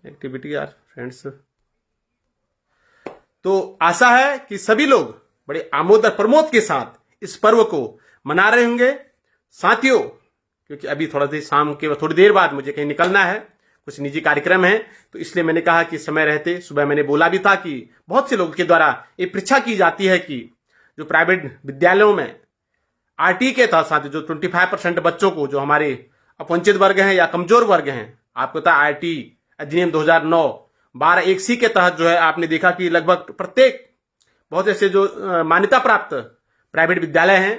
Activity यार friends. तो आशा है कि सभी लोग बड़े आमोद और प्रमोद के साथ इस पर्व को मना रहे होंगे साथियों, क्योंकि अभी थोड़ा देर शाम के थोड़ी देर बाद मुझे कहीं निकलना है, कुछ निजी कार्यक्रम है, तो इसलिए मैंने कहा कि समय रहते, सुबह मैंने बोला भी था कि बहुत से लोगों के द्वारा ये परीक्षा की जाती है कि जो प्राइवेट विद्यालयों में आरटी के साथ जो 25% बच्चों को, जो हमारे अपवंचित वर्ग हैं या कमजोर वर्ग हैं, आपको पता आरटी अधिनियम 2009 12(1)(c) के तहत जो है आपने देखा कि लगभग प्रत्येक बहुत ऐसे जो मान्यता प्राप्त प्राइवेट विद्यालय हैं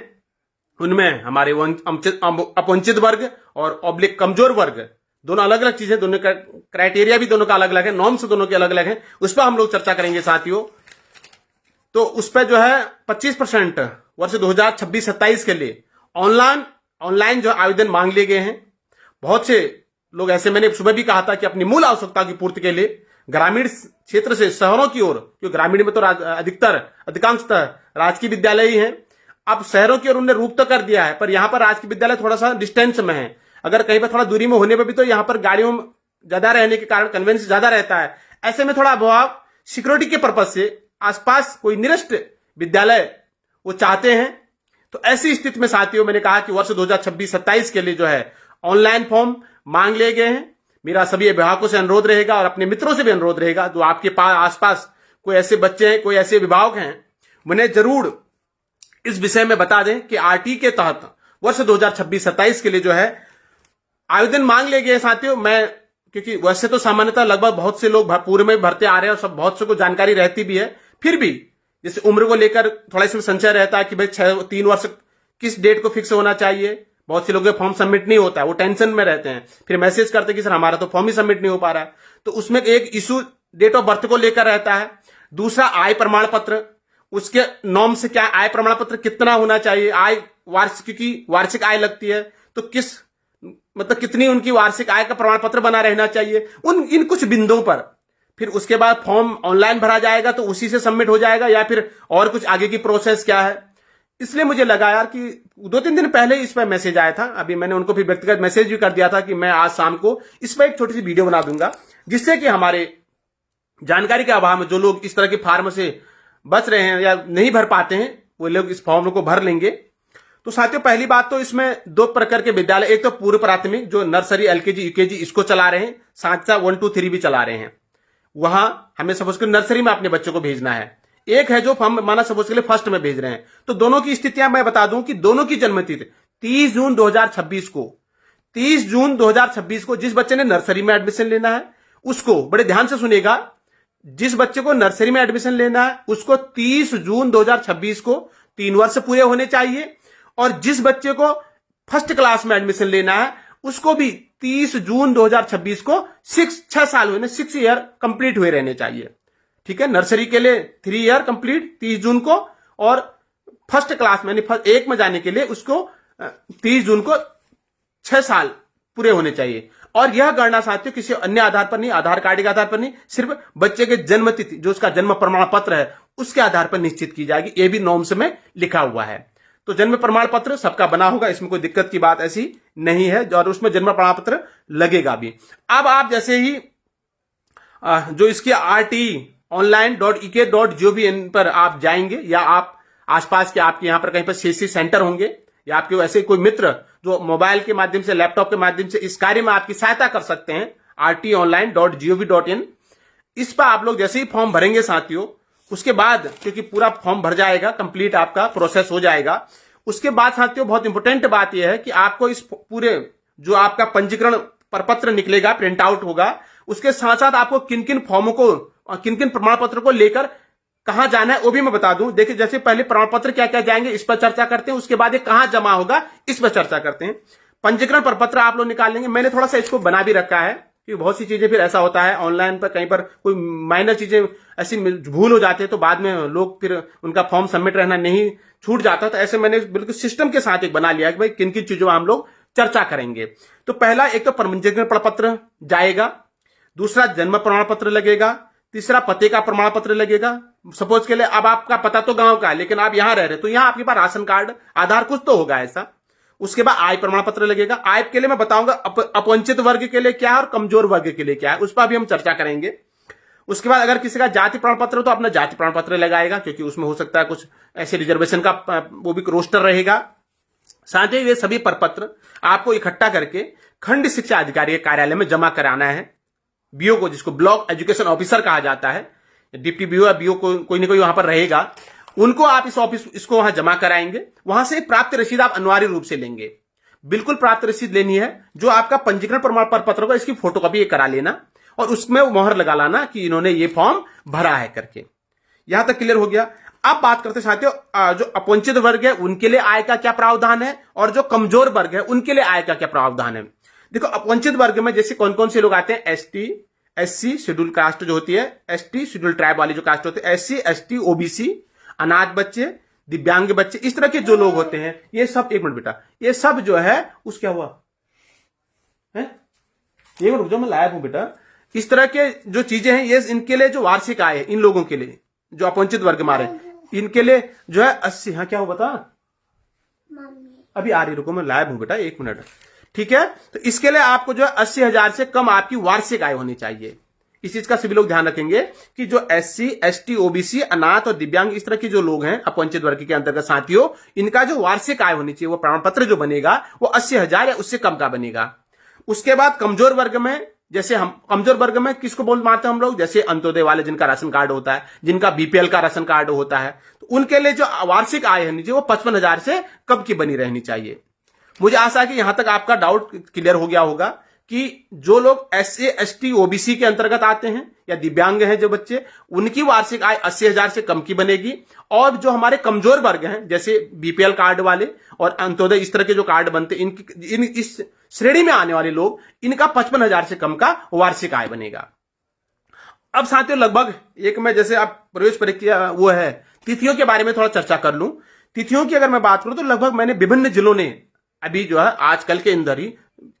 उनमें हमारे अपवंचित वर्ग और ऑब्लिक कमजोर वर्ग दोनों अलग अलग चीजें, दोनों का क्राइटेरिया भी दोनों का अलग अलग है, नॉर्म्स दोनों के अलग अलग हैं, उस पर हम लोग चर्चा करेंगे साथियों। तो उस पर जो है 25% वर्ष 2026-27 के लिए ऑनलाइन जो आवेदन मांग लिए गए हैं। बहुत से लोग ऐसे, मैंने सुबह भी कहा था कि अपनी मूल आवश्यकता की पूर्ति के लिए ग्रामीण क्षेत्र से शहरों की ओर, क्योंकि ग्रामीण में तो अधिकांशतः राजकीय विद्यालय ही हैं, अब शहरों की ओर उन्होंने रूप तो कर दिया है, पर यहां पर राजकीय विद्यालय थोड़ा सा डिस्टेंस में है, अगर कहीं पर थोड़ा दूरी में होने पर भी तो यहां पर गाड़ियों ज्यादा रहने के कारण कन्वेंस ज्यादा रहता है, ऐसे में थोड़ा अभाव सिक्योरिटी के पर्पज से आसपास कोई नियरेस्ट विद्यालय वो चाहते हैं। तो ऐसी स्थिति में साथियों मैंने कहा कि वर्ष 2026-27 के लिए जो है ऑनलाइन फॉर्म मांग लिए गए हैं। मेरा सभी अभिभावकों से अनुरोध रहेगा और अपने मित्रों से भी अनुरोध रहेगा, जो आपके पास आसपास कोई ऐसे बच्चे हैं, कोई ऐसे अभिभावक हैं, उन्हें जरूर इस विषय में बता दें कि आरटी के तहत वर्ष 2026-27 के लिए जो है आवेदन मांग लिए गए साथियों। मैं, क्योंकि वैसे तो सामान्यतः लगभग बहुत से लोग पूर्व में भरते आ रहे हैं और सब बहुत से को जानकारी रहती भी है, फिर भी जैसे उम्र को लेकर थोड़ा इसमें संशय रहता है कि भाई 3 वर्ष किस डेट को फिक्स होना चाहिए। बहुत से लोगों का फॉर्म सबमिट नहीं होता है, वो टेंशन में रहते हैं, फिर मैसेज करते कि सर हमारा तो फॉर्म ही सबमिट नहीं हो पा रहा है। तो उसमें एक इशू डेट ऑफ बर्थ को लेकर रहता है। दूसरा आय प्रमाण पत्र, उसके नॉर्म से क्या आय प्रमाण पत्र कितना होना चाहिए, आय वार्षिक वार्षिक आय लगती है तो किस मतलब कितनी उनकी वार्षिक आय का प्रमाण पत्र बना रहना चाहिए, इन कुछ बिंदुओं पर फिर उसके बाद फॉर्म ऑनलाइन भरा जाएगा तो उसी से सबमिट हो जाएगा, या फिर और कुछ आगे की प्रोसेस क्या है। इसलिए मुझे लगा यार कि 2-3 दिन पहले इस पर मैसेज आया था, अभी मैंने उनको भी व्यक्तिगत मैसेज भी कर दिया था कि मैं आज शाम को इस पर एक छोटी सी वीडियो बना दूंगा, जिससे कि हमारे जानकारी के अभाव में जो लोग इस तरह के फार्म से बच रहे हैं या नहीं भर पाते हैं, वो लोग इस फॉर्म को भर लेंगे। तो साथियों पहली बात तो इसमें 2 प्रकार के विद्यालय, एक तो पूर्व प्राथमिक जो नर्सरी एलकेजी यूकेजी इसको चला रहे हैं, साथ साथ 1 2 3 भी चला रहे हैं, वहां हमें सपोज कर नर्सरी में अपने बच्चों को भेजना है। एक है जो हम माना सपोज के लिए फर्स्ट में भेज रहे हैं। तो दोनों की स्थितियां मैं बता दूं कि दोनों की जन्मतिथि 30 जून 2026 को, 30 जून 2026 को जिस बच्चे ने नर्सरी में एडमिशन लेना है उसको, बड़े ध्यान से सुनेगा, जिस बच्चे को नर्सरी में एडमिशन लेना है उसको 30 जून 2026 को 3 वर्ष पूरे होने चाहिए, और जिस बच्चे को फर्स्ट क्लास में एडमिशन लेना है उसको भी 30 जून 2026 को 6 साल हुए, 6 ईयर कंप्लीट हुए रहने चाहिए। ठीक है, नर्सरी के लिए 3 ईयर कंप्लीट 30 जून को, और फर्स्ट क्लास में यानी 1 में जाने के लिए उसको 30 जून को 6 साल पूरे होने चाहिए। और यह गणना साथियों किसी अन्य आधार पर नहीं, आधार कार्ड के आधार पर नहीं, सिर्फ बच्चे के जन्म तिथि जो उसका जन्म प्रमाण पत्र है उसके आधार पर निश्चित की जाएगी। ये भी नॉर्म्स में लिखा हुआ है। तो जन्म प्रमाण पत्र सबका बना होगा, इसमें कोई दिक्कत की बात ऐसी नहीं है, और उसमें जन्म प्रमाण पत्र लगेगा भी। अब आप जैसे ही जो इसकी RT online.ek.gov पर आप जाएंगे, या आप आसपास के आपके यहां पर कहीं पर CSC सेंटर होंगे, या आपके ऐसे कोई मित्र जो मोबाइल के माध्यम से, लैपटॉप के माध्यम से इस कार्य में आपकी सहायता कर सकते हैं, RT online.gov.in, इस पर आप लोग जैसे ही फॉर्म भरेंगे साथियों, उसके बाद क्योंकि पूरा फॉर्म भर जाएगा, कंप्लीट आपका प्रोसेस हो जाएगा, उसके बाद साथियों बहुत इंपॉर्टेंट बात यह है कि आपको इस पूरे जो आपका पंजीकरण प्रपत्र निकलेगा, प्रिंट आउट होगा, उसके साथ साथ आपको किन किन फॉर्मों को, किन किन प्रमाण पत्र को लेकर कहां जाना है वो भी मैं बता दूं। देखिए जैसे पहले प्रमाण पत्र क्या क्या जाएंगे इस पर चर्चा करते हैं, उसके बाद ये कहां जमा होगा इस पर चर्चा करते हैं। पंजीकरण प्रपत्र आप लोग निकाल लेंगे, मैंने थोड़ा सा इसको बना भी रखा है क्योंकि बहुत सी चीजें फिर ऐसा होता है ऑनलाइन पर कहीं पर कोई माइनर चीजें ऐसी भूल हो जाती है तो बाद में लोग फिर उनका फॉर्म सबमिट रहना नहीं छूट जाता, तो ऐसे मैंने बिल्कुल सिस्टम के साथ एक बना लिया कि भाई किन किन चीजों हम लोग चर्चा करेंगे। तो पहला एक तो पंजीकरण प्रपत्र जाएगा, दूसरा जन्म प्रमाण पत्र लगेगा, तीसरा पते का प्रमाण पत्र लगेगा। सपोज के लिए अब आपका पता तो गांव का है लेकिन आप यहां रह रहे तो यहां आपके पास राशन कार्ड, आधार कुछ तो होगा ऐसा। उसके बाद आय प्रमाण पत्र लगेगा। आय के लिए मैं बताऊंगा अपवंचित वर्ग के लिए क्या है और कमजोर वर्ग के लिए क्या है, उस पर भी हम चर्चा करेंगे। उसके बाद अगर किसी का जाति प्रमाण पत्र हो तो अपना जाति प्रमाण पत्र लगाएगा, क्योंकि उसमें हो सकता है कुछ ऐसे रिजर्वेशन का वो भी रोस्टर रहेगा। साथ ही ये सभी प्रपत्र आपको इकट्ठा करके खंड शिक्षा अधिकारी के कार्यालय में जमा कराना है। बीओ को, जिसको ब्लॉक एजुकेशन ऑफिसर कहा जाता है, डिप्टी बीओ या बीओ कोई ना कोई वहां पर रहेगा, उनको आप इसको वहां जमा कराएंगे। वहां से प्राप्त रसीद आप अनिवार्य रूप से लेंगे, बिल्कुल प्राप्त रसीद लेनी है। जो आपका पंजीकरण प्रमाण पत्र होगा इसकी फोटोकॉपी करा लेना और उसमें मोहर लगा लाना कि इन्होंने ये फॉर्म भरा है करके। यहां तक क्लियर हो गया। अब बात करते साथियों, जो अपवंचित वर्ग है उनके लिए आय का क्या प्रावधान है और जो कमजोर वर्ग है उनके लिए आय का क्या प्रावधान है। देखो, अपवंचित वर्ग में जैसे कौन कौन से लोग आते हैं, एसटी, एससी शेड्यूल कास्ट जो होती है, एसटी शेड्यूल ट्राइब वाली जो कास्ट होती है, एससी, एसटी, ओबीसी, अनाथ बच्चे, दिव्यांग बच्चे, इस तरह के जो लोग होते हैं ये सब, एक मिनट बेटा, ये सब जो है उस क्या हुआ है, एक मिनट रुक जाओ, मैं लायक हूं बेटा। इस तरह के जो चीजें हैं ये इनके लिए जो वार्षिक आय है, इन लोगों के लिए जो अपवंचित वर्ग मारे, इनके लिए जो है 80, हाँ क्या हो बता, अभी आ रही, रुको मैं लायक हूं बेटा, 1 मिनट, ठीक है। तो इसके लिए आपको जो है 80,000 से कम आपकी वार्षिक आय होनी चाहिए। इस चीज का सभी लोग ध्यान रखेंगे कि जो एससी, एसटी, ओबीसी, अनाथ और दिव्यांग इस तरह के जो लोग हैं अपवंचित वर्ग के अंतर्गत साथियों, इनका जो वार्षिक आय होनी चाहिए, वो प्रमाण पत्र जो बनेगा वो 80,000 या उससे कम का बनेगा। उसके बाद कमजोर वर्ग में, जैसे हम कमजोर वर्ग में किसको बोल मानते हैं हम लोग, जैसे अंत्योदय वाले जिनका राशन कार्ड होता है, जिनका बीपीएल का राशन कार्ड होता है, तो उनके लिए जो वार्षिक आय होनी चाहिए वो 55,000 से कम की बनी रहनी चाहिए। मुझे आशा है कि यहां तक आपका डाउट क्लियर हो गया होगा कि जो लोग एससी, एसटी, ओबीसी के अंतर्गत आते हैं या दिव्यांग हैं जो बच्चे, उनकी वार्षिक आय 80,000 से कम की बनेगी। और जो हमारे कमजोर वर्ग हैं जैसे बीपीएल कार्ड वाले और अंत्योदय इस तरह के जो कार्ड बनते हैं, इस श्रेणी में आने वाले लोग, इनका 55,000 से कम का वार्षिक आय बनेगा। अब साथियों लगभग एक में जैसे आप प्रवेश परीक्षा वो है, तिथियों के बारे में थोड़ा चर्चा कर लूं। तिथियों की अगर मैं बात करूं तो लगभग मैंने विभिन्न जिलों ने अभी जो है आजकल के अंदर ही,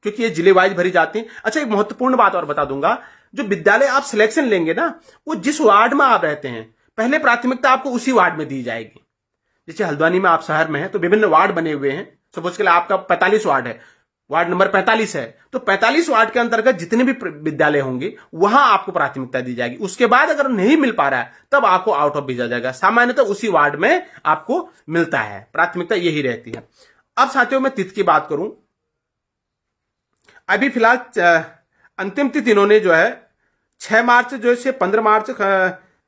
क्योंकि ये जिले वाइज भरी जाती हैं। अच्छा, एक महत्वपूर्ण बात और बता दूंगा, जो विद्यालय आप सिलेक्शन लेंगे ना, वो जिस वार्ड में आप रहते हैं पहले प्राथमिकता आपको उसी वार्ड में दी जाएगी। जैसे हल्द्वानी में आप शहर में हैं तो विभिन्न वार्ड बने हुए हैं, सपोज के लिए आपका 45 वार्ड है, वार्ड नंबर 45 है, तो 45 वार्ड के अंतर्गत जितने भी विद्यालय होंगे वहां आपको प्राथमिकता दी जाएगी। उसके बाद अगर नहीं मिल पा रहा है तब आपको आउट ऑफ भेजा जाएगा। सामान्यतः उसी वार्ड में आपको मिलता है, प्राथमिकता यही रहती है। अब साथियों मैं तिथि की बात करूं, अभी फिलहाल अंतिम तिथि इन्होंने जो है 6 मार्च जो से 15 मार्च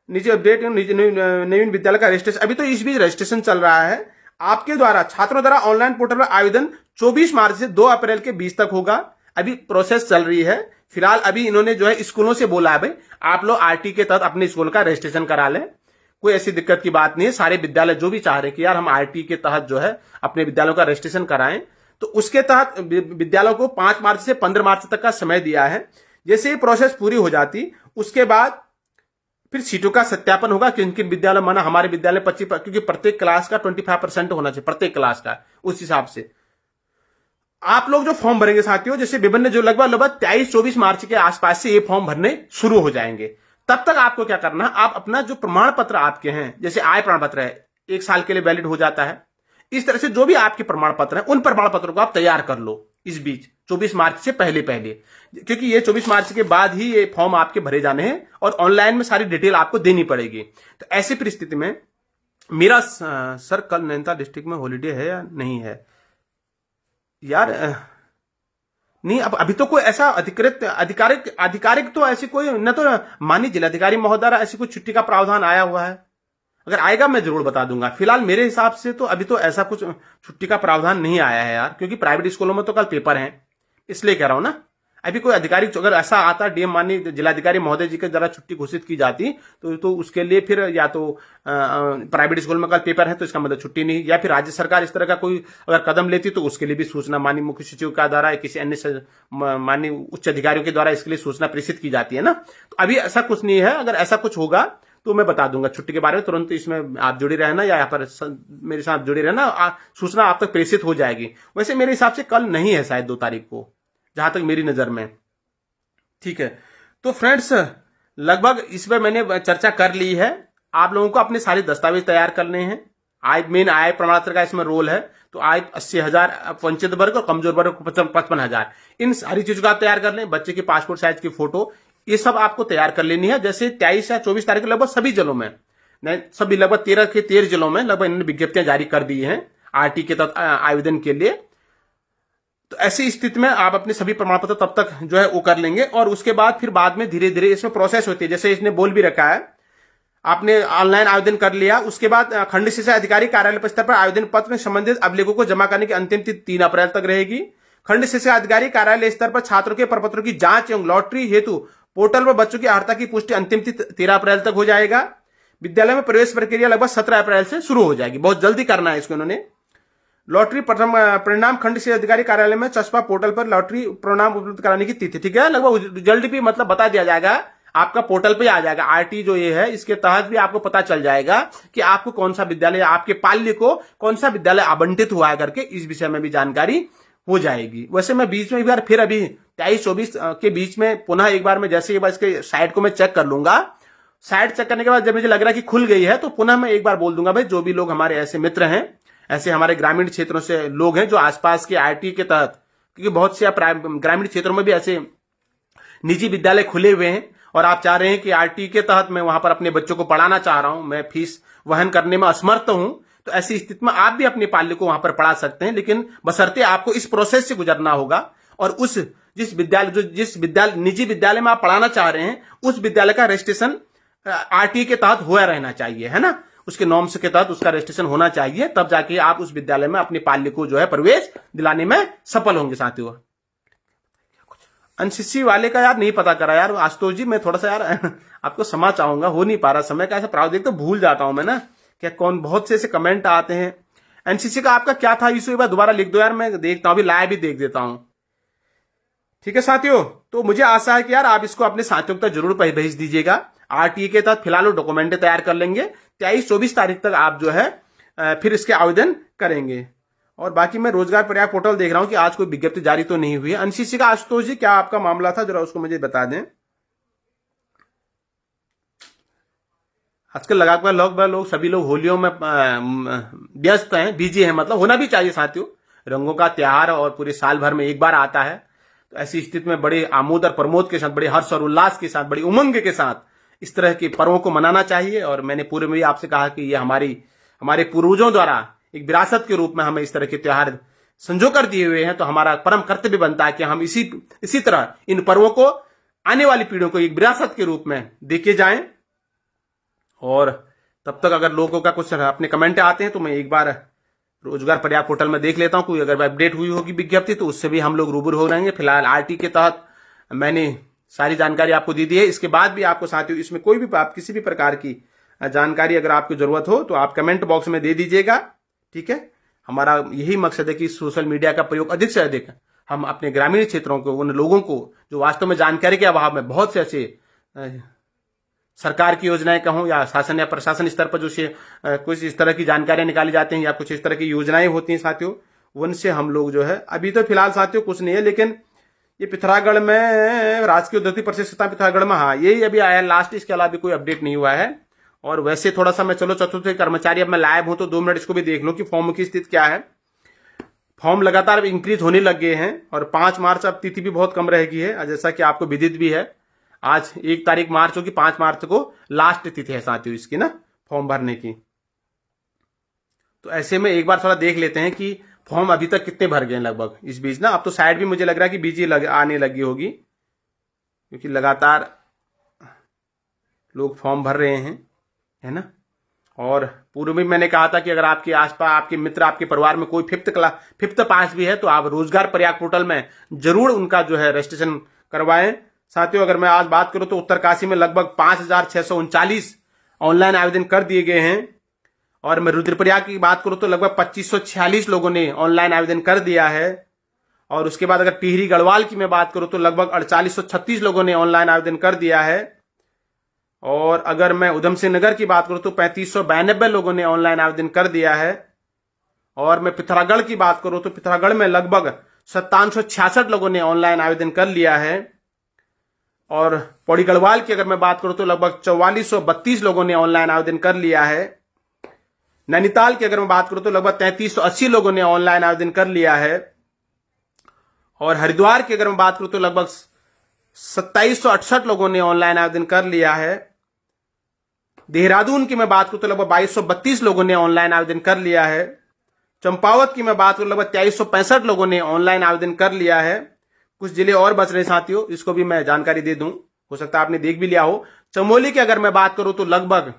निजी अपडेट नवीन विद्यालय का रजिस्ट्रेशन, अभी तो इस बीच रजिस्ट्रेशन चल रहा है आपके द्वारा, छात्रों द्वारा ऑनलाइन पोर्टल पर आवेदन 24 मार्च से 2 अप्रैल के बीच तक होगा। अभी प्रोसेस चल रही है। फिलहाल अभी इन्होंने जो है स्कूलों से बोला है भाई आप लोग आरटी के तहत अपने स्कूल का रजिस्ट्रेशन करा लें, कोई ऐसी दिक्कत की बात नहीं है। सारे विद्यालय जो भी चाह रहे कि यार हम आरटी के तहत जो है अपने विद्यालयों का रजिस्ट्रेशन कराएं, तो उसके तहत विद्यालयों को 5 मार्च से 15 मार्च तक का समय दिया है। जैसे ही प्रोसेस पूरी हो जाती उसके बाद फिर सीटों का सत्यापन होगा कि इनके विद्यालय, माना हमारे विद्यालय 25, क्योंकि प्रत्येक क्लास का 25% होना चाहिए प्रत्येक क्लास का, उस हिसाब से आप लोग जो फॉर्म भरेंगे साथियों, जैसे विभिन्न जो लगभग 23-24 मार्च के आसपास से ये फॉर्म भरने शुरू हो जाएंगे। तब तक आपको क्या करना है, आप अपना जो प्रमाण पत्र आपके हैं, जैसे आय प्रमाण पत्र है 1 साल के लिए वैलिड हो जाता है, इस तरह से जो भी आपके प्रमाण पत्र है उन प्रमाण पत्रों को आप तैयार कर लो इस बीच 24 मार्च से पहले, क्योंकि ये 24 मार्च के बाद ही ये फॉर्म आपके भरे जाने हैं और ऑनलाइन में सारी डिटेल आपको देनी पड़ेगी। तो ऐसी परिस्थिति में मेरा सर कल नैनीताल डिस्ट्रिक्ट में हॉलीडे है या नहीं है यार, नहीं अब अभी तो कोई ऐसा आधिकारिक तो ऐसी कोई न, तो माननीय जिलाधिकारी महोदय ऐसी कोई छुट्टी का प्रावधान आया हुआ है, अगर आएगा मैं जरूर बता दूंगा। फिलहाल मेरे हिसाब से तो अभी तो ऐसा कुछ छुट्टी का प्रावधान नहीं आया है यार, क्योंकि प्राइवेट स्कूलों में तो कल पेपर हैं, इसलिए कह रहा हूं ना। अभी कोई अधिकारी अगर ऐसा आता डीएम माननीय जिलाधिकारी महोदय जी के जरा छुट्टी घोषित की जाती तो उसके लिए फिर या तो प्राइवेट स्कूल में कल पेपर है तो इसका मतलब छुट्टी नहीं, या फिर राज्य सरकार इस तरह का कोई अगर कदम लेती तो उसके लिए भी सूचना माननीय मुख्य सचिव का द्वारा या किसी अन्य माननीय उच्च अधिकारियों के द्वारा इसके लिए सूचना प्रेषित की जाती है ना। तो अभी ऐसा कुछ नहीं है, अगर ऐसा कुछ होगा तो मैं बता दूंगा छुट्टी के बारे में, तुरंत इसमें आप जुड़े रहना या यहाँ पर मेरे साथ जुड़े रहना, सूचना आप तक प्रेषित हो जाएगी। वैसे मेरे हिसाब से कल नहीं है, शायद 2 तारीख को, जहां तक मेरी नजर में, ठीक है। तो फ्रेंड्स लगभग इस पर मैंने चर्चा कर ली है। आप लोगों को अपने सारे दस्तावेज तैयार करने हैं, मेन आय प्रमाण पत्र का इसमें रोल है। तो आय 80,000 वंचित वर्ग और कमजोर वर्ग को 55,000। इन सारी चीजों को आप तैयार कर लें। बच्चे की पासपोर्ट साइज की फोटो, ये सब आपको तैयार कर लेनी है। जैसे 23 या 24 तारीख को लगभग सभी जिलों में, सभी लगभग 13 के 13 जिलों में लगभग इन्होंने विज्ञप्तियां जारी कर दी हैं आरटी के तहत आवेदन के लिए। तो ऐसी स्थिति में आप अपने सभी प्रमाण पत्र तब तक जो है वो कर लेंगे, और उसके बाद फिर बाद में धीरे धीरे इसमें प्रोसेस होती है। जैसे इसने बोल भी रखा है, आपने ऑनलाइन आवेदन कर लिया, उसके बाद खंड शिक्षा अधिकारी कार्यालय स्तर पर आवेदन पत्र में संबंधित अभिलेखों को जमा करने की अंतिम तिथि 3 अप्रैल तक रहेगी। खंड शिक्षा अधिकारी कार्यालय स्तर पर छात्रों के प्रपत्रों की जांच एवं लॉटरी हेतु पोर्टल पर बच्चों की अर्हता की पुष्टि अंतिम तिथि 13 अप्रैल तक हो जाएगा। विद्यालय में प्रवेश प्रक्रिया लगभग 17 अप्रैल से शुरू हो जाएगी। बहुत जल्दी करना है इसको इन्होंने। लॉटरी प्रथम परिणाम खंड शिक्षा अधिकारी कार्यालय में चस्पा पोर्टल पर लॉटरी परिणाम उपलब्ध कराने की तिथि, ठीक है, लगभग रिजल्ट भी मतलब बता दिया जाएगा, आपका पोर्टल पे आ जाएगा। आरटी जो ये है इसके तहत भी आपको पता चल जाएगा कि आपको कौन सा विद्यालय, आपके पाल्य को कौन सा विद्यालय आवंटित हुआ है करके, इस विषय में भी जानकारी हो जाएगी। वैसे मैं बीच में एक बार फिर अभी 23-24 के बीच में पुनः एक बार मैं जैसे एक बार इसके साइट को मैं चेक कर लूंगा। साइट चेक करने के बाद जब मुझे लग रहा है कि खुल गई है तो पुनः मैं एक बार बोल दूंगा भाई, जो भी लोग हमारे ऐसे मित्र हैं, ऐसे हमारे ग्रामीण क्षेत्रों से लोग हैं जो आसपास के आरटी के तहत, क्योंकि बहुत से ग्रामीण क्षेत्रों में भी ऐसे निजी विद्यालय खुले हुए हैं और आप चाह रहे हैं कि आरटी के तहत मैं वहां पर अपने बच्चों को पढ़ाना चाह रहा हूं, मैं फीस वहन करने में असमर्थ हूं, तो ऐसी स्थिति में आप भी अपने पाल्य को वहां पर पढ़ा सकते हैं। लेकिन बशर्ते आपको इस प्रोसेस से गुजरना होगा और उस जिस विद्यालय निजी विद्यालय में आप पढ़ाना चाह रहे हैं उस विद्यालय का रजिस्ट्रेशन आरटी के तहत हुआ रहना चाहिए, है ना, उसके नॉर्म्स के तहत उसका रजिस्ट्रेशन होना चाहिए, तब जाके आप उस विद्यालय में अपने पाल्य को जो है प्रवेश दिलाने में सफल होंगे। साथियों, एनसीसी वाले का यार नहीं पता करा यार आशुतोष जी, मैं थोड़ा सा यार आपको क्षमा चाहूंगा, हो नहीं पा रहा, समय का ऐसा प्रावधान, तो भूल जाता हूं मैं ना, क्या कौन बहुत से ऐसे कमेंट आते हैं। एनसीसी का आपका क्या था इशू, एक बार दोबारा लिख दो यार, मैं देखता हूं, अभी लाइव भी देख देता हूं। ठीक है साथियों, तो मुझे आशा है कि यार आप इसको अपने साथियों तक जरूर भेज दीजिएगा। आरटीए के तहत फिलहाल वो डॉक्यूमेंट तैयार कर लेंगे, 23-24 तारीख तक आप जो है फिर इसके आवेदन करेंगे। और बाकी मैं रोजगार प्रयाग पोर्टल देख रहा हूं कि आज कोई विज्ञप्ति जारी तो नहीं हुई है। एनसीसी का आशुतोष जी क्या आपका मामला था, जरा उसको मुझे बता दें। आजकल लगाकर लोग सभी लोग होलियों में व्यस्त हैं, बिजी हैं, मतलब होना भी चाहिए साथियों, रंगों का त्योहार और पूरे साल भर में एक बार आता है, तो ऐसी स्थिति में बड़े आमोद और प्रमोद के साथ, बड़े हर्ष और उल्लास के साथ, बड़ी उमंग के साथ इस तरह के पर्वों को मनाना चाहिए। और मैंने पूर्व में भी आपसे कहा कि ये हमारे पूर्वजों द्वारा एक विरासत के रूप में हमें इस तरह के त्योहार संजो कर दिए हुए हैं, तो हमारा परम कर्तव्य बनता है कि हम इसी तरह इन पर्वों को आने वाली पीढ़ियों को एक विरासत के रूप में देके जाएं। और तब तक अगर लोगों का कुछ अपने कमेंट आते हैं तो मैं एक बार रोजगार प्रयाग पोर्टल में देख लेता हूं, कोई अगर अपडेट हुई होगी विज्ञप्ति तो उससे भी हम लोग रूबरू हो रहेंगे। फिलहाल आरटी के तहत मैंने सारी जानकारी आपको दी है। इसके बाद भी आपको साथियों इसमें कोई भी आप किसी भी प्रकार की जानकारी अगर आपको जरूरत हो तो आप कमेंट बॉक्स में दे दीजिएगा, ठीक है। हमारा यही मकसद है कि सोशल मीडिया का प्रयोग अधिक से अधिक हम अपने ग्रामीण क्षेत्रों को, उन लोगों को जो वास्तव में जानकारी के अभाव में बहुत से ऐसे सरकार की योजनाएं कहूं या शासन या प्रशासन स्तर पर जो कुछ इस तरह की जानकारियां निकाली जाती हैं या कुछ इस तरह की योजनाएं होती हैं साथियों, उनसे हम लोग जो है अभी तो फिलहाल साथियों कुछ नहीं है, लेकिन ये पिथौरागढ़ में राजकीय उद्योगिक प्रतिष्ठान पिथौरागढ़ में, हाँ यही अभी आया लास्ट, इसके अलावा भी कोई अपडेट नहीं हुआ है। और वैसे थोड़ा सा मैं चलो चतुर्थ कर्मचारी अब मैं लाइव हूं तो 2 मिनट इसको भी देख लो कि फॉर्म की स्थिति क्या है। फॉर्म लगातार इंक्रीज होने लग गए हैं और 5 मार्च अब तिथि भी बहुत कम रहेगी है, जैसा कि आपको विदित भी है। आज 1 तारीख मार्च होगी, 5 मार्च को लास्ट तिथि है साथियों इसकी ना फॉर्म भरने की। तो ऐसे में एक बार थोड़ा देख लेते हैं कि फॉर्म अभी तक कितने भर गए लगभग इस बीच ना। अब तो साइड भी मुझे लग रहा है कि बिजी आने लगी होगी, क्योंकि लगातार लोग फॉर्म भर रहे हैं, है ना। और पूर्व में मैंने कहा था कि अगर आपके आसपास आपके मित्र, आपके परिवार में कोई 5th पास भी है तो आप रोजगार प्रयाग पोर्टल में जरूर उनका जो है रजिस्ट्रेशन करवाएं। साथियों अगर मैं आज बात करूं तो उत्तरकाशी में लगभग 5,639 ऑनलाइन आवेदन कर दिए गए हैं। और मैं रुद्रप्रयाग की बात करूं तो लगभग 2,546 लोगों ने ऑनलाइन आवेदन कर दिया है। और उसके बाद अगर टिहरी गढ़वाल की मैं बात करूं तो लगभग 4,836 लोगों ने ऑनलाइन आवेदन कर दिया है। और अगर मैं उधम सिंह नगर की बात करूं तो 3,592 लोगों ने ऑनलाइन आवेदन कर दिया है। और मैं पिथौरागढ़ की बात करूं तो पिथौरागढ़ में लगभग 5766 लोगों ने ऑनलाइन आवेदन कर लिया है। और पौड़ी गढ़वाल की अगर मैं बात करूं तो लगभग 4432 लोगों ने ऑनलाइन आवेदन कर लिया है। नैनीताल की अगर मैं बात करूं तो लगभग 3380 लोगों ने ऑनलाइन आवेदन कर लिया है। और हरिद्वार की अगर मैं बात करूं तो लगभग 2768 लोगों ने ऑनलाइन आवेदन कर लिया है। देहरादून की मैं बात करूं तो लगभग 2232 लोगों ने ऑनलाइन आवेदन कर लिया है। चंपावत की मैं बात करूं लगभग 2365 लोगों ने ऑनलाइन आवेदन कर लिया है। कुछ जिले और बच रहे साथियों, इसको भी मैं जानकारी दे दूं, हो सकता है आपने देख भी लिया हो। चमोली की अगर मैं बात करूं तो लगभग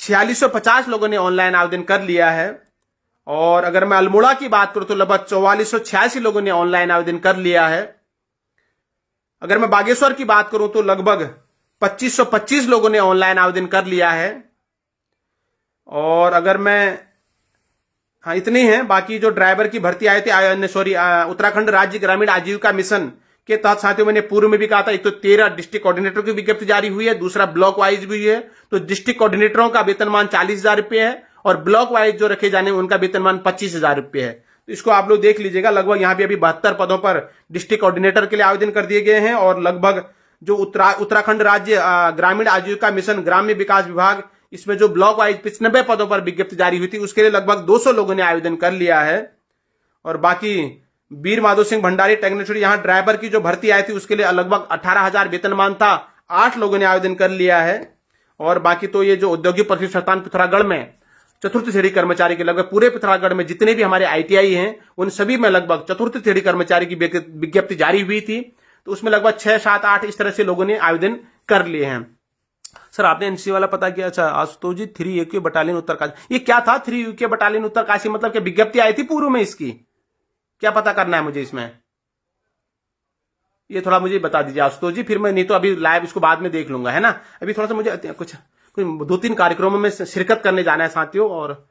4650 लोगों ने ऑनलाइन आवेदन कर लिया है। और अगर मैं अल्मोड़ा की बात करूं तो लगभग 4486 लोगों ने ऑनलाइन आवेदन कर लिया है। अगर मैं बागेश्वर की बात करूं तो लगभग 2525 लोगों ने ऑनलाइन आवेदन कर लिया है। और अगर मैं इतने हैं, बाकी जो ड्राइवर की भर्ती आए थे उत्तराखंड राज्य ग्रामीण आजीविका मिशन के तहत साथियों मैंने पूर्व में भी कहा था, एक तो 13 डिस्ट्रिक्ट कोऑर्डिनेटर की विज्ञप्ति जारी हुई है, दूसरा ब्लॉक वाइज भी है। तो डिस्ट्रिक्ट कोऑर्डिनेटरों का वेतनमान 40,000 रुपये है और ब्लॉक वाइज जो रखे जाने उनका वेतनमान 25,000 रुपये है। तो इसको आप लोग देख लीजिएगा। लगभग यहां भी अभी 72 पदों पर डिस्ट्रिक्ट कोऑर्डिनेटर के लिए आवेदन कर दिए गए हैं। और लगभग जो उत्तराखंड राज्य ग्रामीण आजीविका मिशन ग्राम्य विकास विभाग, इसमें जो ब्लॉक वाइज 95 पदों पर विज्ञप्ति जारी हुई थी, उसके लिए लगभग 200 लोगों ने आवेदन कर लिया है। और बाकी वीर माधो सिंह भंडारी टेक्नोलॉजी, यहां ड्राइवर की जो भर्ती आई थी उसके लिए लगभग 18,000 वेतनमान था, 8 लोगों ने आवेदन कर लिया है। और बाकी तो ये जो औद्योगिक प्रशिक्षण पिथौरागढ़ में चतुर्थ श्रेणी कर्मचारी के लगभग पूरे पिथौरागढ़ में जितने भी हमारे ITI हैं उन सभी में लगभग चतुर्थ श्रेणी कर्मचारी की विज्ञप्ति जारी हुई थी। तो उसमें लगभग 6, 7, 8 इस तरह से लोगों ने आवेदन कर लिए हैं। सर आपने एनसी वाला पता किया? अच्छा आशुतोष जी, 3 UK बटालियन उत्तरकाशी, ये क्या था 3 UK बटालियन उत्तरकाशी? मतलब क्या विज्ञप्ति आई थी पूर्व में इसकी? क्या पता करना है मुझे इसमें, ये थोड़ा मुझे बता दीजिए आशुतोष जी, फिर मैं नहीं तो अभी लाइव इसको बाद में देख लूंगा, है ना। अभी थोड़ा सा मुझे कुछ 2-3 कार्यक्रमों में शिरकत करने जाना है साथियों, और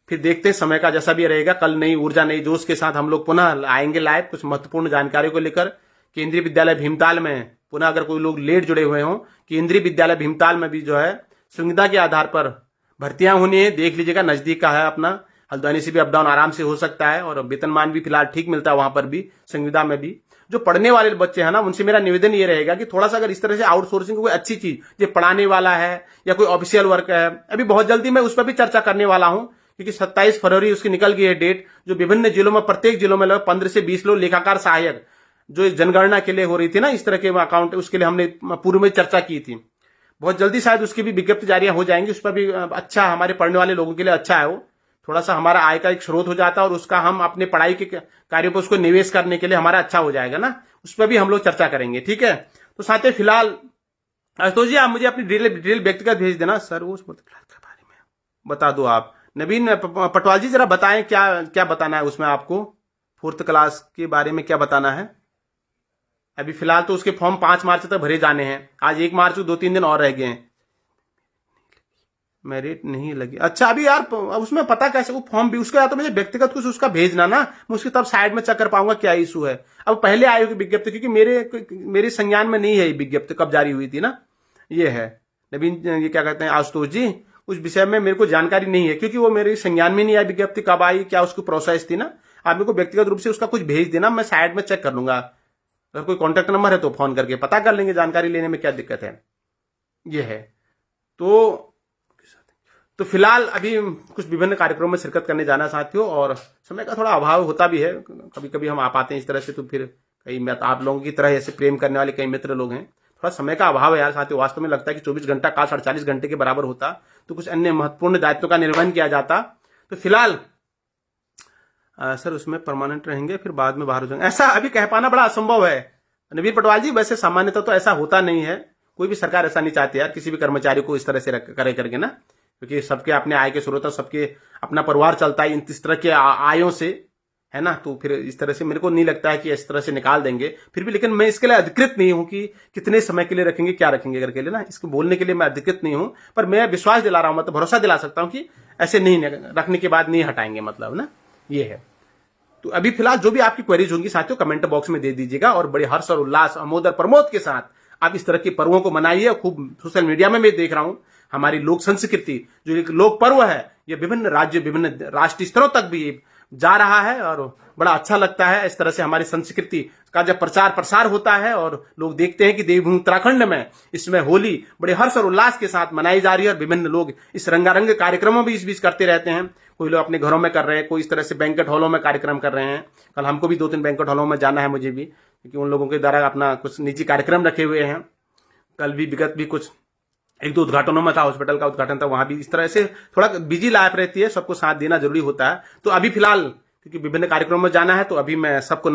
फिर देखते हैं समय का जैसा भी रहेगा। कल नई ऊर्जा नई जोश के साथ हम लोग पुनः आएंगे लाइव कुछ महत्वपूर्ण जानकारी को लेकर। केंद्रीय विद्यालय भीमताल में पुनः अगर कोई लोग लेट जुड़े हुए हों, केंद्रीय विद्यालय भीमताल में भी जो है संविदा के आधार पर भर्तियां होनी है, देख लीजिएगा, नजदीक का है अपना। हल्द्वानी से भी अप डाउन आराम से हो सकता है और वेतनमान भी फिलहाल ठीक मिलता है वहां पर भी, संविदा में भी। जो पढ़ने वाले बच्चे हैं ना, उनसे मेरा निवेदन ये रहेगा कि थोड़ा सा अगर इस तरह से आउटसोर्सिंग कोई अच्छी चीज, जो पढ़ाने वाला है या कोई ऑफिशियल वर्क है, अभी बहुत जल्दी मैं उस पर भी चर्चा करने वाला हूं, क्योंकि 27 फरवरी उसकी निकल गई है डेट। जो विभिन्न जिलों में, प्रत्येक जिलों में लगभग 15 से 20 लोग लेखाकार सहायक जो जनगणना के लिए हो रही थी ना, इस तरह के अकाउंट, उसके लिए हमने पूर्व में चर्चा की थी। बहुत जल्दी शायद उसकी भी विज्ञप्ति जारियां हो जाएंगी। उस पर भी अच्छा, हमारे पढ़ने वाले लोगों के लिए अच्छा है, वो थोड़ा सा हमारा आय का एक स्रोत हो जाता है और उसका हम अपने पढ़ाई के कार्यों पर उसको निवेश करने के लिए हमारा अच्छा हो जाएगा ना। उस पर भी हम लोग चर्चा करेंगे, ठीक है। तो साथियों फिलहाल आशुतोष जी आप मुझे अपनी डिटेल व्यक्तिगत भेज देना सर, वो क्लास के बारे में बता दो आप। नवीन पटवाल जी जरा बताएं क्या क्या बताना है उसमें आपको, 4th क्लास के बारे में क्या बताना है। अभी फिलहाल तो उसके फॉर्म 5 मार्च तक भरे जाने हैं, आज 1 मार्च को 2-3 दिन और रह गए हैं। मेरिट नहीं लगी, अच्छा अभी यार उसमें पता कैसे, वो फॉर्म भी उसका, या तो मुझे व्यक्तिगत कुछ उसका भेजना ना, मैं उसकी तब साइड में चेक कर पाऊंगा क्या इशू है। अब पहले आई होगी विज्ञप्ति, क्योंकि मेरे संज्ञान में नहीं है ये विज्ञप्ति कब जारी हुई थी ना, ये है। नवीन ये क्या कहते हैं आशुतोष जी, उस विषय में मेरे को जानकारी नहीं है, क्योंकि वो मेरे संज्ञान में नहीं आई विज्ञप्ति, कब आई, क्या उसकी प्रोसेस थी ना। आप मेरे को व्यक्तिगत रूप से उसका कुछ भेज देना, मैं साइड में चेक कर लूंगा। अगर कोई कॉन्टेक्ट नंबर है तो फोन करके पता कर लेंगे, जानकारी लेने में क्या दिक्कत है, ये है। तो फिलहाल अभी कुछ विभिन्न कार्यक्रमों में शिरकत करने जाना साथियों, और समय का थोड़ा अभाव होता भी है, कभी कभी हम आ पाते हैं इस तरह से, तो फिर कई आप लोगों की तरह ऐसे प्रेम करने वाले कई मित्र लोग हैं, थोड़ा समय का अभाव है यार साथियों। वास्तव में लगता है कि 24 घंटा काश 48 घंटे के बराबर होता, तो कुछ अन्य महत्वपूर्ण दायित्वों का निर्वहन किया जाता। तो फिलहाल सर उसमें परमानेंट रहेंगे फिर बाद में बाहर हो जाएंगे, ऐसा अभी कह पाना बड़ा असंभव है नवीन पटवाल जी। वैसे सामान्यतः तो ऐसा होता नहीं है, कोई भी सरकार ऐसा नहीं चाहती यार किसी भी कर्मचारी को इस तरह से करे करके ना, क्योंकि सबके अपने आय के स्रोत, सबके अपना परिवार चलता है इस तरह के आयों से, है ना। तो फिर इस तरह से मेरे को नहीं लगता है कि इस तरह से निकाल देंगे फिर भी, लेकिन मैं इसके लिए अधिकृत नहीं हूं कि कितने समय के लिए रखेंगे, क्या रखेंगे करके लिए ना, इसको बोलने के लिए मैं अधिकृत नहीं हूं। पर मैं विश्वास दिला रहा हूं, मतलब भरोसा दिला सकता हूं कि ऐसे नहीं रखने के बाद नहीं हटाएंगे, मतलब ना, ये है। तो अभी फिलहाल जो भी आपकी क्वेरीज होंगी साथियों कमेंट बॉक्स में दे दीजिएगा, और बड़े हर्ष और उल्लास, आमोद और प्रमोद के साथ आप इस तरह के पर्वों को मनाइए। खूब सोशल मीडिया में मैं देख रहा हूं हमारी लोक संस्कृति जो एक लोक पर्व है, ये विभिन्न राज्य, विभिन्न राष्ट्रीय स्तरों तक भी जा रहा है, और बड़ा अच्छा लगता है। इस तरह से हमारी संस्कृति का जब प्रचार प्रसार होता है और लोग देखते हैं कि देवभूमि उत्तराखंड में इसमें होली बड़े हर्ष और उल्लास के साथ मनाई जा रही है और विभिन्न लोग इस रंगारंग कार्यक्रमों भी इस बीच करते रहते हैं। कोई लोग अपने घरों में कर रहे हैं, कोई इस तरह से बैंकेट हॉलों में कार्यक्रम कर रहे हैं। कल हमको भी 2-3 बैंकेट हॉलों में जाना है मुझे भी, क्योंकि उन लोगों के द्वारा अपना कुछ निजी कार्यक्रम रखे हुए हैं। कल भी विगत भी कुछ 1-2 उद्घाटनों में था, हॉस्पिटल का उद्घाटन था, वहां भी इस तरह से थोड़ा बिजी लाइफ रहती है, सबको साथ देना जरूरी होता है। तो अभी फिलहाल क्योंकि विभिन्न कार्यक्रमों में जाना है तो अभी मैं सबको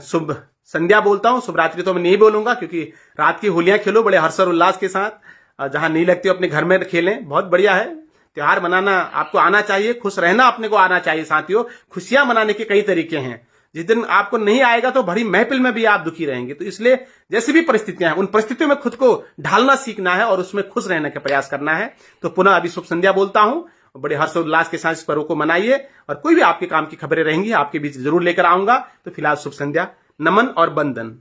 शुभ संध्या बोलता हूँ। शुभ रात्रि तो मैं नहीं बोलूंगा, क्योंकि रात की होलियां खेलो बड़े हर्ष और उल्लास के साथ। जहां नहीं लगती अपने घर में खेलें, बहुत बढ़िया है। त्योहार मनाना आपको आना चाहिए, खुश रहना अपने को आना चाहिए साथियों। खुशियां मनाने के कई तरीके हैं। जिस दिन आपको नहीं आएगा तो बड़ी महफिल में भी आप दुखी रहेंगे। तो इसलिए जैसी भी परिस्थितियां हैं उन परिस्थितियों में खुद को ढालना सीखना है और उसमें खुश रहने का प्रयास करना है। तो पुनः अभी शुभ संध्या बोलता हूं। बड़े हर्ष और उल्लास के साथ इस पर्व को मनाइए और कोई भी आपके काम की खबरें रहेंगी आपके बीच जरूर लेकर आऊंगा। तो फिलहाल शुभ संध्या, नमन और बंदन।